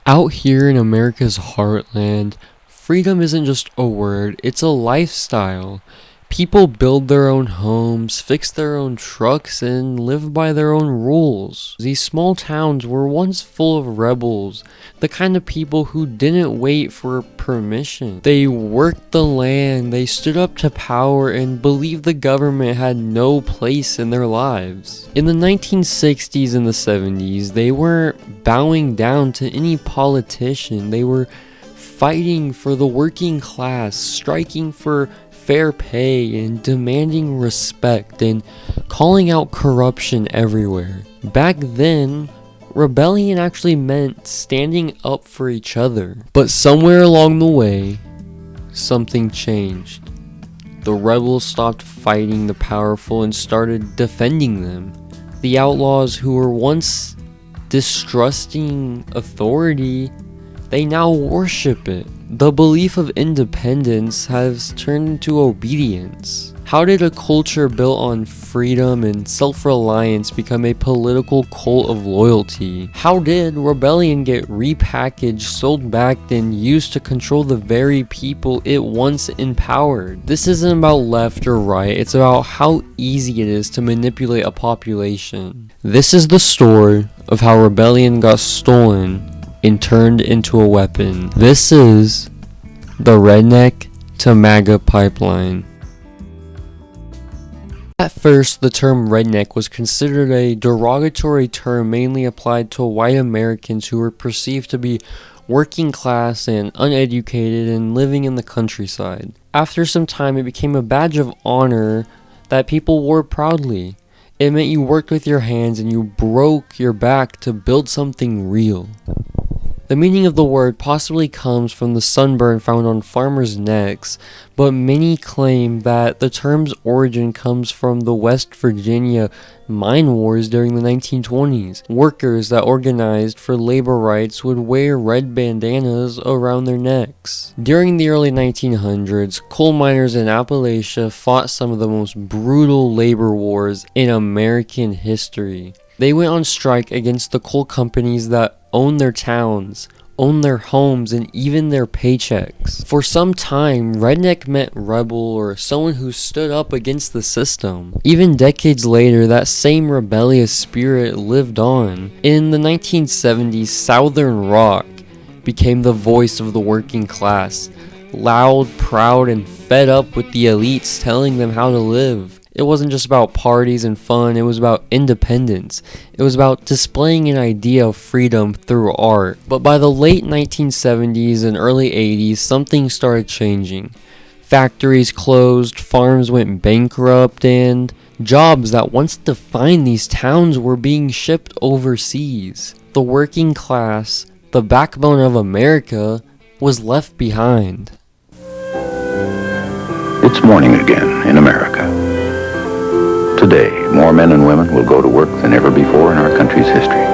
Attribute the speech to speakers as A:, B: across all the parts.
A: Out here in America's heartland, freedom isn't just a word, it's a lifestyle. People build their own homes, fix their own trucks, and live by their own rules. These small towns were once full of rebels, the kind of people who didn't wait for permission. They worked the land, they stood up to power, and believed the government had no place in their lives. In the 1960s and the 70s, they weren't bowing down to any politician. They were fighting for the working class, striking for fair pay, and demanding respect, and calling out corruption everywhere. Back then, rebellion actually meant standing up for each other. But somewhere along the way, something changed. The rebels stopped fighting the powerful and started defending them. The outlaws who were once distrusting authority, they now worship it. The belief of independence has turned into obedience. How did a culture built on freedom and self-reliance become a political cult of loyalty? How did rebellion get repackaged, sold back, then used to control the very people it once empowered? This isn't about left or right, it's about how easy it is to manipulate a population. This is the story of how rebellion got stolen and turned into a weapon. This is the Redneck to MAGA pipeline. At first, the term redneck was considered a derogatory term mainly applied to white Americans who were perceived to be working class and uneducated and living in the countryside. After some time, it became a badge of honor that people wore proudly. It meant you worked with your hands and you broke your back to build something real. The meaning of the word possibly comes from the sunburn found on farmers' necks, but many claim that the term's origin comes from the West Virginia mine wars during the 1920s. Workers that organized for labor rights would wear red bandanas around their necks. During the early 1900s, coal miners in Appalachia fought some of the most brutal labor wars in American history. They went on strike against the coal companies that owned their towns, owned their homes, and even their paychecks. For some time, redneck meant rebel or someone who stood up against the system. Even decades later, that same rebellious spirit lived on. In the 1970s, Southern rock became the voice of the working class, loud, proud, and fed up with the elites telling them how to live. It wasn't just about parties and fun, it was about independence. It was about displaying an idea of freedom through art. But by the late 1970s and early 80s, something started changing. Factories closed, farms went bankrupt, and jobs that once defined these towns were being shipped overseas. The working class, the backbone of America, was left behind.
B: It's morning again in America. Today, more men and women will go to work than ever before in our country's history.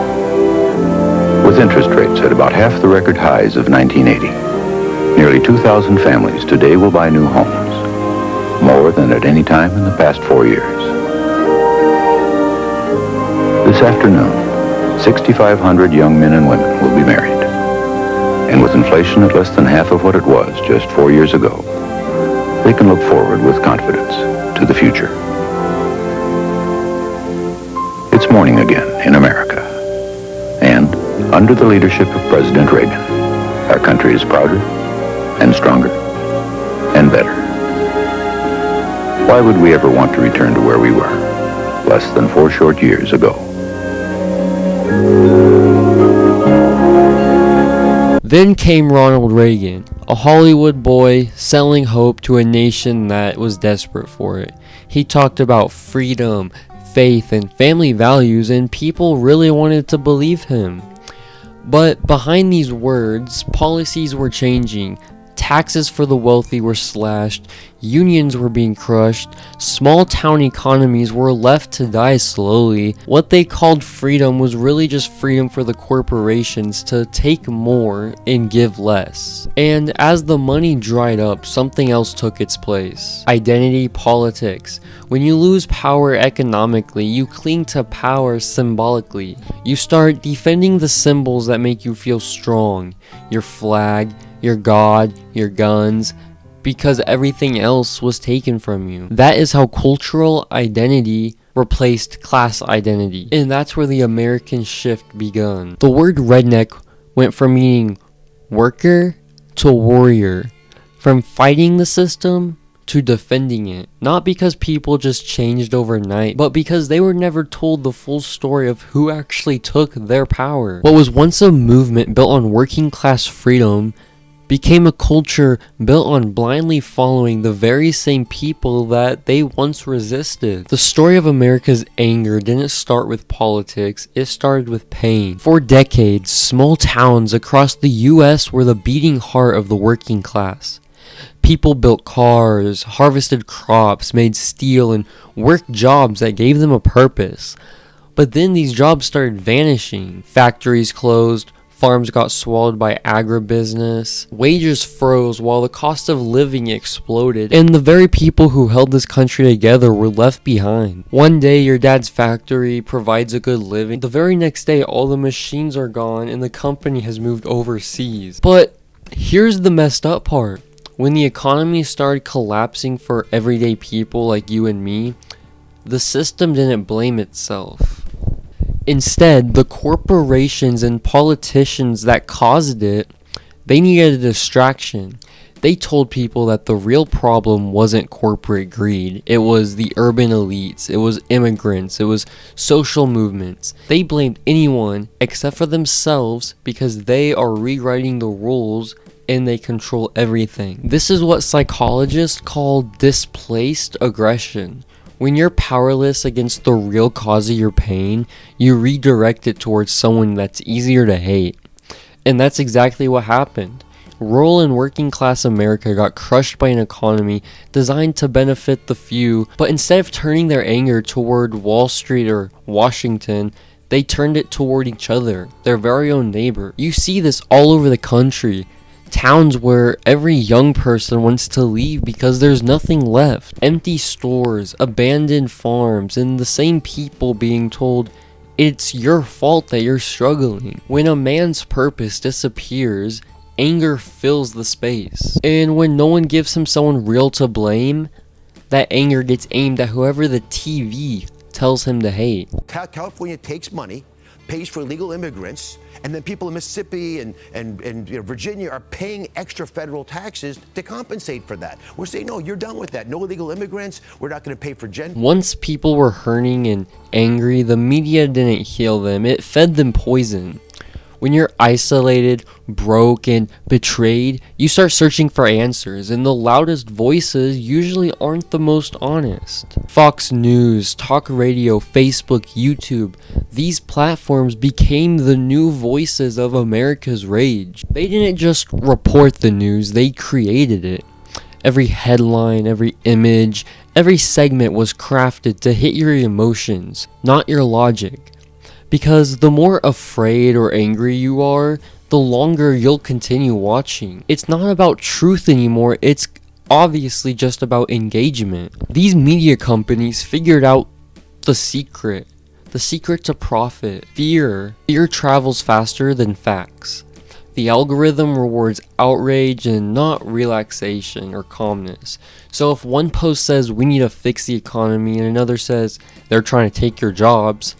B: With interest rates at about half the record highs of 1980, nearly 2,000 families today will buy new homes, more than at any time in the past 4 years. This afternoon, 6,500 young men and women will be married. And with inflation at less than half of what it was just 4 years ago, they can look forward with confidence to the future. It's morning again in America. And under the leadership of President Reagan, our country is prouder and stronger and better. Why would we ever want to return to where we were less than 4 short years ago?
A: Then came Ronald Reagan, a Hollywood boy selling hope to a nation that was desperate for it. He talked about freedom, faith, and family values, and people really wanted to believe him. But behind these words, policies were changing. Taxes for the wealthy were slashed, unions were being crushed, small town economies were left to die slowly. What they called freedom was really just freedom for the corporations to take more and give less. And as the money dried up, something else took its place. Identity politics. When you lose power economically, you cling to power symbolically. You start defending the symbols that make you feel strong. Your flag, your God, your guns, because everything else was taken from you. That is how cultural identity replaced class identity. And that's where the American shift begun. The word redneck went from meaning worker to warrior, from fighting the system to defending it. Not because people just changed overnight, but because they were never told the full story of who actually took their power. What was once a movement built on working class freedom became a culture built on blindly following the very same people that they once resisted. The story of America's anger didn't start with politics, it started with pain. For decades, small towns across the US were the beating heart of the working class. People built cars, harvested crops, made steel, and worked jobs that gave them a purpose. But then these jobs started vanishing. Factories closed, farms got swallowed by agribusiness, wages froze while the cost of living exploded, and the very people who held this country together were left behind. One day your dad's factory provides a good living, the very next day all the machines are gone and the company has moved overseas. But here's the messed up part. When the economy started collapsing for everyday people like you and me, the system didn't blame itself. Instead, the corporations and politicians that caused it, they needed a distraction. They told people that the real problem wasn't corporate greed. It was the urban elites. It was immigrants. It was social movements. They blamed anyone except for themselves because they are rewriting the rules and they control everything. This is what psychologists call displaced aggression. When you're powerless against the real cause of your pain, you redirect it towards someone that's easier to hate. And that's exactly what happened. Rural and working class America got crushed by an economy designed to benefit the few, but instead of turning their anger toward Wall Street or Washington, they turned it toward each other, their very own neighbor. You see this all over the country. Towns where every young person wants to leave because there's nothing left. Empty stores, abandoned farms, and the same people being told it's your fault that you're struggling. When a man's purpose disappears, anger fills the space. And when no one gives him someone real to blame, that anger gets aimed at whoever the TV tells him to hate.
C: California takes money, pays for illegal immigrants, and then people in Mississippi and Virginia are paying extra federal taxes to compensate for that. We're saying, no, you're done with that. No illegal immigrants. We're not going to pay for
A: Once people were hurting and angry, the media didn't heal them. It fed them poison. When you're isolated, broke, and betrayed, you start searching for answers, and the loudest voices usually aren't the most honest. Fox News, talk radio, Facebook, YouTube, these platforms became the new voices of America's rage. They didn't just report the news, they created it. Every headline, every image, every segment was crafted to hit your emotions, not your logic. Because the more afraid or angry you are, the longer you'll continue watching. It's not about truth anymore, it's obviously just about engagement. These media companies figured out the secret to profit. Fear travels faster than facts. The algorithm rewards outrage and not relaxation or calmness. So if one post says we need to fix the economy and another says they're trying to take your jobs,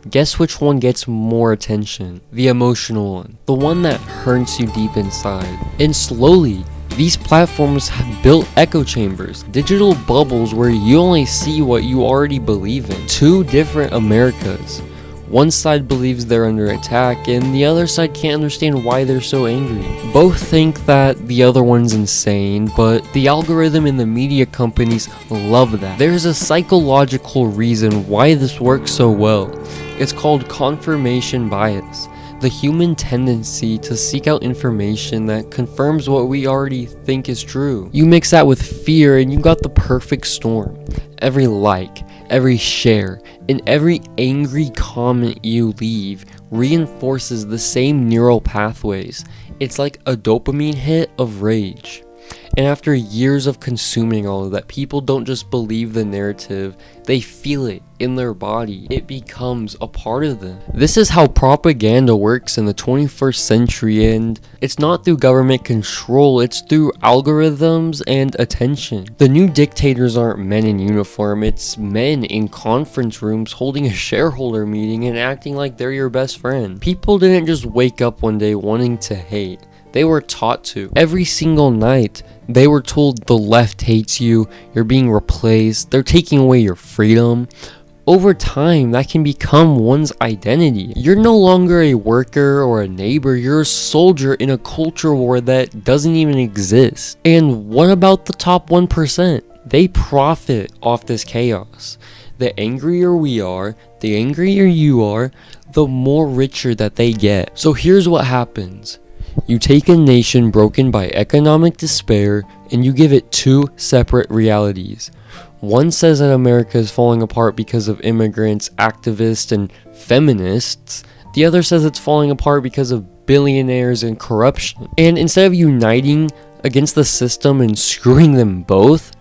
A: guess which one gets more attention? The emotional one. The one that hurts you deep inside. And slowly, these platforms have built echo chambers, digital bubbles where you only see what you already believe in. Two different Americas. One side believes they're under attack, and the other side can't understand why they're so angry. Both think that the other one's insane, but the algorithm and the media companies love that. There's a psychological reason why this works so well. It's called confirmation bias. the human tendency to seek out information that confirms what we already think is true. You mix that with fear and you got the perfect storm. Every like, every share, and every angry comment you leave reinforces the same neural pathways. It's like a dopamine hit of rage. And after years of consuming all of that, people don't just believe the narrative, they feel it in their body. It becomes a part of them. This is how propaganda works in the 21st century, and it's not through government control, it's through algorithms and attention. The new dictators aren't men in uniform, it's men in conference rooms holding a shareholder meeting and acting like they're your best friend. People didn't just wake up one day wanting to hate. They were taught to. Every single night, they were told the left hates you, you're being replaced, they're taking away your freedom. Over time, that can become one's identity. You're no longer a worker or a neighbor, you're a soldier in a culture war that doesn't even exist. And what about the top 1%? They profit off this chaos. The angrier we are, the angrier you are, the more richer that they get. So here's what happens. You take a nation broken by economic despair and you give it two separate realities. One says that America is falling apart because of immigrants, activists, and feminists. The other says it's falling apart because of billionaires and corruption. And instead of uniting against the system and screwing them both,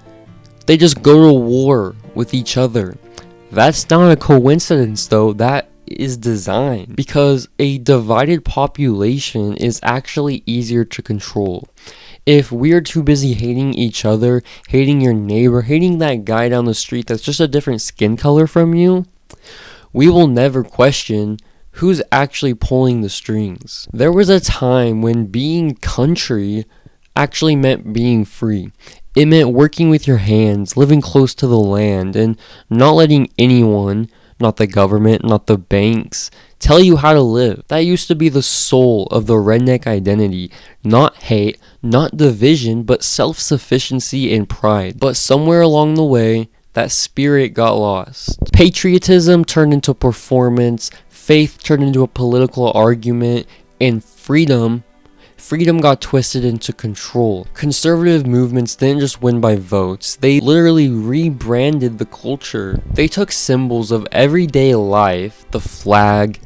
A: they just go to war with each other. That's not a coincidence though, that is design, because a divided population is actually easier to control. If we're too busy hating each other, hating your neighbor, hating that guy down the street that's just a different skin color from you, we will never question who's actually pulling the strings. There was a time when being country actually meant being free. It meant working with your hands, living close to the land, and not letting anyone, not the government, not the banks, tell you how to live. That used to be the soul of the redneck identity. Not hate, not division, but self-sufficiency and pride. But somewhere along the way, that spirit got lost. Patriotism turned into performance, faith turned into a political argument, and freedom got twisted into control. Conservative movements didn't just win by votes, they literally rebranded the culture. They took symbols of everyday life, the flag,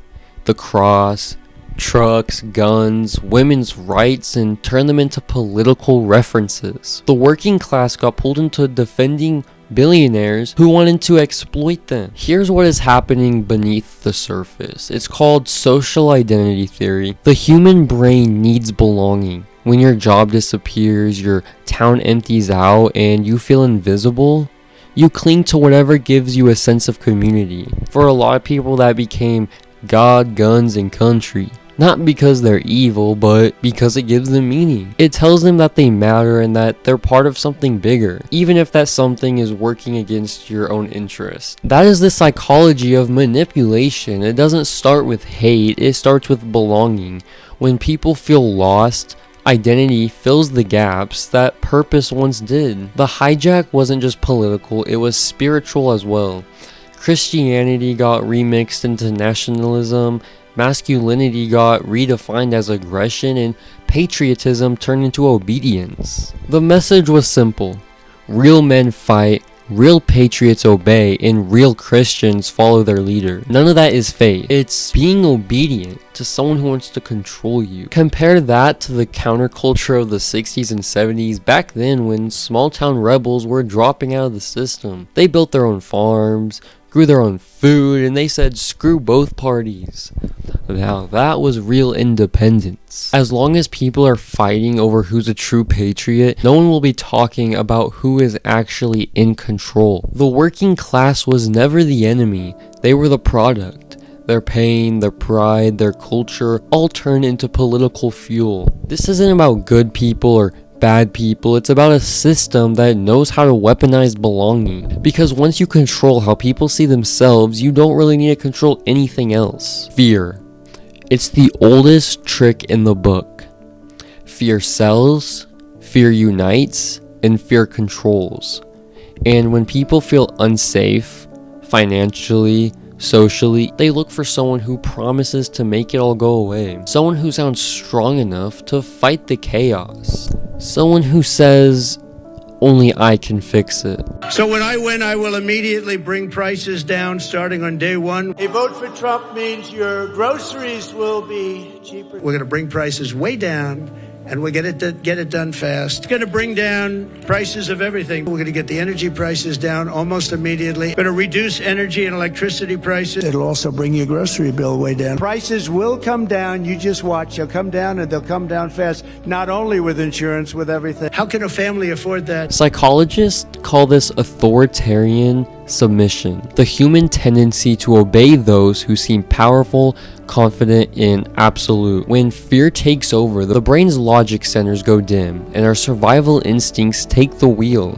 A: the cross, trucks, guns, women's rights, and turned them into political references. The working class got pulled into defending billionaires who wanted to exploit them. Here's what is happening beneath the surface. It's called social identity theory. The human brain needs belonging. When your job disappears, your town empties out, and you feel invisible, you cling to whatever gives you a sense of community. For a lot of people, that became God, guns, and country. Not because they're evil, but because it gives them meaning. It tells them that they matter and that they're part of something bigger, even if that something is working against your own interest. That is the psychology of manipulation. It doesn't start with hate, it starts with belonging. When people feel lost, identity fills the gaps that purpose once did. The hijack wasn't just political, it was spiritual as well. Christianity got remixed into nationalism, masculinity got redefined as aggression, and patriotism turned into obedience. The message was simple. Real men fight, real patriots obey, and real Christians follow their leader. None of that is faith. It's being obedient to someone who wants to control you. Compare that to the counterculture of the 60s and 70s, back then when small town rebels were dropping out of the system. They built their own farms, grew their own food, and they said screw both parties. Now that was real independence. As long as people are fighting over who's a true patriot, no one will be talking about who is actually in control. The working class was never the enemy, they were the product. Their pain, their pride, their culture all turned into political fuel. This isn't about good people or bad people, it's about a system that knows how to weaponize belonging. Because once you control how people see themselves, you don't really need to control anything else. Fear. It's the oldest trick in the book. Fear sells, fear unites, and fear controls. And when people feel unsafe, financially, Socially, they look for someone who promises to make it all go away. Someone who sounds strong enough to fight the chaos. Someone who says, only I can fix it.
D: So when I win, I will immediately bring prices down starting on day one.
E: A vote for Trump means your groceries will be cheaper.
D: We're going to bring prices way down, and we're going to get it done fast. It's going to bring down prices of everything. We're going to get the energy prices down almost immediately. We're going to reduce energy and electricity prices.
E: It'll also bring your grocery bill way down. Prices will come down. You just watch. They'll come down, and they'll come down fast, not only with insurance, with everything.
D: How can a family afford that?
A: Psychologists call this authoritarian submission, the human tendency to obey those who seem powerful, confident, and absolute. When fear takes over, the brain's logic centers go dim, and our survival instincts take the wheel.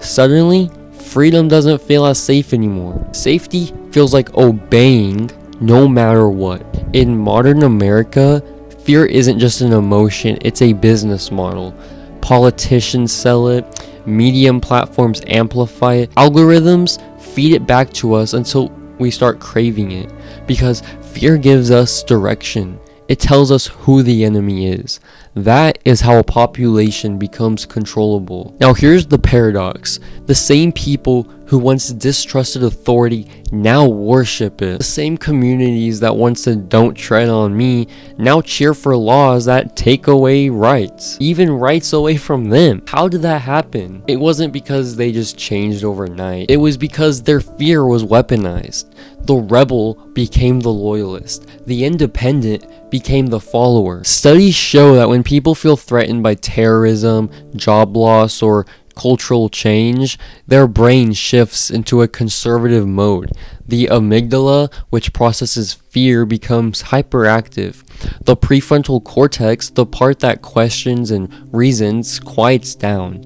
A: Suddenly, freedom doesn't feel as safe anymore. Safety feels like obeying no matter what. In modern America, fear isn't just an emotion, it's a business model. Politicians sell it, media platforms amplify it, algorithms feed it back to us until we start craving it, because fear gives us direction. It tells us who the enemy is. That is how a population becomes controllable. Now here's the paradox. The same people who once distrusted authority now worship it. The same communities that once said don't tread on me now cheer for laws that take away rights, even rights away from them. How did that happen? It wasn't because they just changed overnight. It was because their fear was weaponized. The rebel became the loyalist. The independent became the follower. Studies show that when people feel threatened by terrorism, job loss, or cultural change, their brain shifts into a conservative mode. The amygdala, which processes fear, becomes hyperactive. The prefrontal cortex, the part that questions and reasons, quiets down.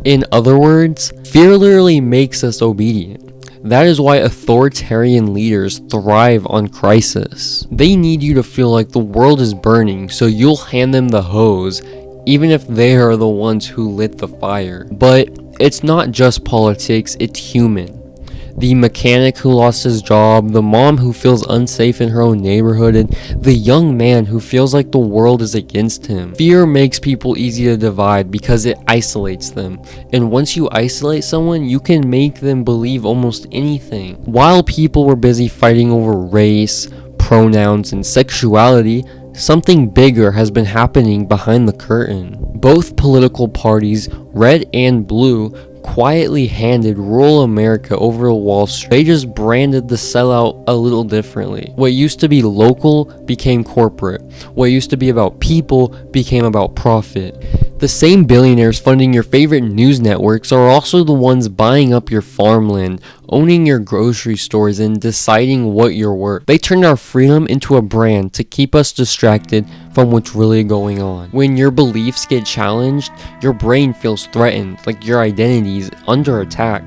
A: In other words, fear literally makes us obedient. That is why authoritarian leaders thrive on crisis. They need you to feel like the world is burning, so you'll hand them the hose, even if they are the ones who lit the fire. But it's not just politics, it's human. The mechanic who lost his job, the mom who feels unsafe in her own neighborhood, and the young man who feels like the world is against him. Fear makes people easy to divide because it isolates them. And once you isolate someone, you can make them believe almost anything. While people were busy fighting over race, pronouns, and sexuality, something bigger has been happening behind the curtain. Both political parties, red and blue, quietly handed rural America over to Wall Street. They just branded the sellout a little differently. What used to be local became corporate. What used to be about people became about profit. The same billionaires funding your favorite news networks are also the ones buying up your farmland, owning your grocery stores, and deciding what you're worth. They turned our freedom into a brand to keep us distracted from what's really going on. When your beliefs get challenged, your brain feels threatened, like your identity is under attack.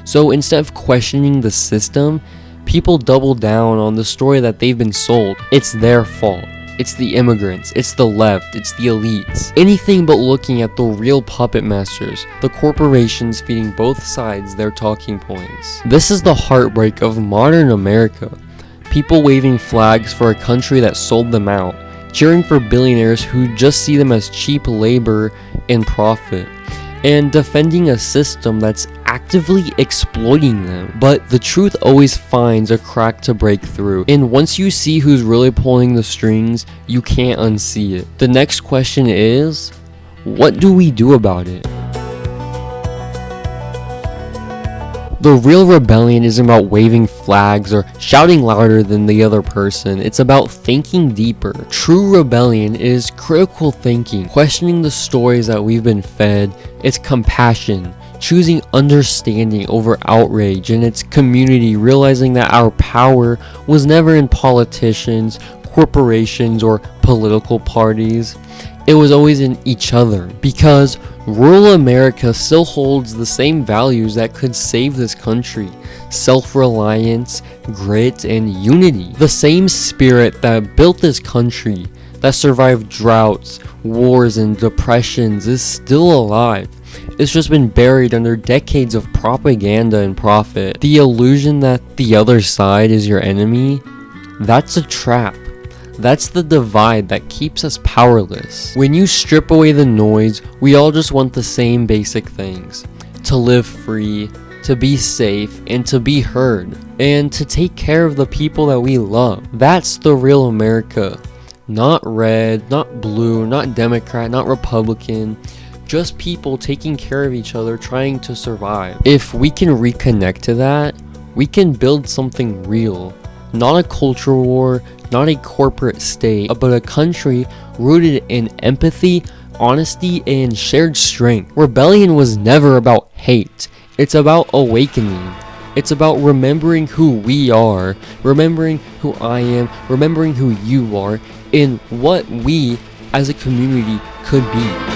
A: So instead of questioning the system, people double down on the story that they've been sold. It's their fault. It's the immigrants, it's the left, it's the elites. Anything but looking at the real puppet masters, the corporations feeding both sides their talking points. This is the heartbreak of modern America. People waving flags for a country that sold them out, cheering for billionaires who just see them as cheap labor and profit, and defending a system that's actively exploiting them. But the truth always finds a crack to break through, and once you see who's really pulling the strings, you can't unsee it. The next question is, what do we do about it? The real rebellion isn't about waving flags or shouting louder than the other person. It's about thinking deeper. True rebellion is critical thinking, questioning the stories that we've been fed. It's compassion, choosing understanding over outrage, and it's community, realizing that our power was never in politicians, corporations, or political parties. It was always in each other, because rural America still holds the same values that could save this country: self-reliance, grit, and unity. The same spirit that built this country, that survived droughts, wars, and depressions, is still alive. It's just been buried under decades of propaganda and profit. The illusion that the other side is your enemy, that's a trap. That's the divide that keeps us powerless. When you strip away the noise, we all just want the same basic things. To live free, to be safe, and to be heard. And to take care of the people that we love. That's the real America. Not red, not blue, not Democrat, not Republican. Just people taking care of each other, trying to survive. If we can reconnect to that, we can build something real. Not a culture war, not a corporate state, but a country rooted in empathy, honesty, and shared strength. Rebellion was never about hate. It's about awakening. It's about remembering who we are, remembering who I am, remembering who you are, and what we as a community could be.